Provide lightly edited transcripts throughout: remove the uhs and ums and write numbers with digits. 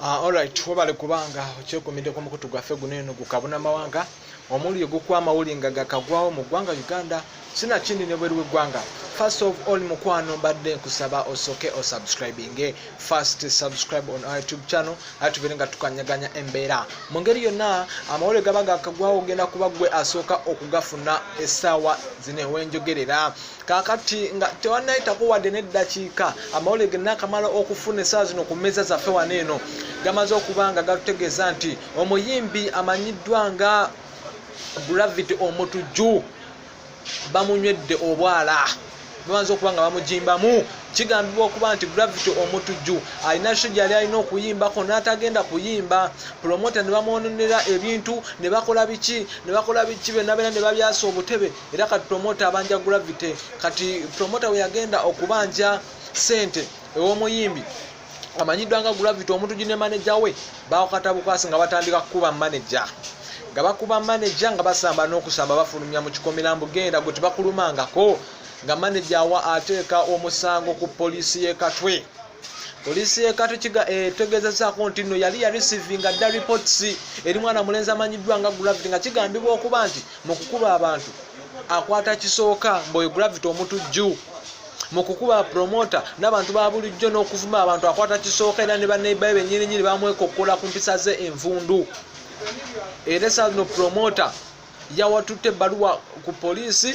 Alright, wabale kubanga okyekomedde ku mukutu gwaffe guno eno gukabuna mawanga omuliro gukwama ulinga gakagwawo mu ggwanga Uganda sina kindi ne bweru w'eggwanga. First of all mukwano mbadde nkusaba osoke o subscribing. First subscribe on our YouTube channel atubere nga tukanyaganya embeera mu ngeri yonna amawulire gaba gakagwawo genda kuba gwe asooka okugafuna essaawa zino wenjogerera kakati nga tewannayitako wadde n'eddakiika amawulire gena kamala okufuna essaawa zino ku mmeeza zaffe wano eno gamaze okubanga gatutegeeza nti omuyimbi amanyiddwa nga Gravity omutujju bamunywedde obwala bamaze okuba nga bamujimbamu. Kigambibwa okuba nti Gravity omutujju alina show gyali alina okuyimbako n'atagenda kuyimba, promota ne bamwononera ebintu ne bakola biki byonna ne babyasa obutebe era kati promota abanja Gravity. Kati promota we yagenda okubanja sente ew'omuyimbi amanyiddwa nga Gravity omutujju ne manager we baakatabukwasi nga batandika kukuba manager nga bakuba manager nga basamba n'okusamba bafulumya mu kikomirambu genda gwe tebakulumangako nga manager wa ateeka omusango ku poliisi y'e Katwe. Poliisi y'e Katwe tegeezezaako nti nno yali yareceiving dda reports eri mwana mulenzi amanyiddwa nga Gravity nga kigambibwa okuba nti mu kukuba abantu akwata kisooka mboyo Gravity omutujju mu kukuba promota n'abantu ba bulijjo n'okuvuma abantu akwata kisooka era ne baneibayo bennyininyini bamwekokkola ku mpisa ze envundu. Era no promota yawatutte ebbaluwa ku poliisi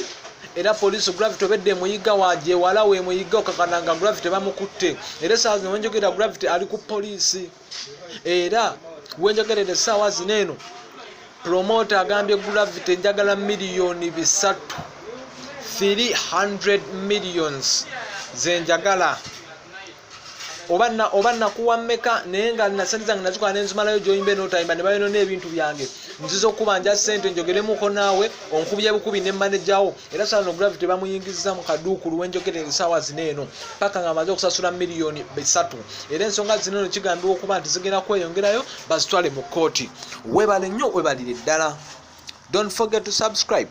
era poliisi Gravity obedde muyiga waje wala we muyiga okakananga Gravity bamukutte. Era saazi wenjogera Gravity ali ku poliisi era wenjogerera essaawa zino eno promota agambye Gravity njagala miliyoni 300 millions zenjagala oba nakuwa mmeka naye nga nasaniza nga nazikola nenzimalayo gy'oyimbe n'otayimba ne bayonona ebintu byange nziza okubanja ssente njogeremuko naawe onkubya bukubi ne manajawo. Era sano Gravity bamuyingizza mu kaduukulu wenjogerera essaawa zino eno paka nga amaze okusasula miliyoni 3. Era ensonga zino eno kigambibwa okuba nti zigenda kweyongerayo bazitwale mu kkooti. Webale nnyo webalire ddala. Don't forget to subscribe.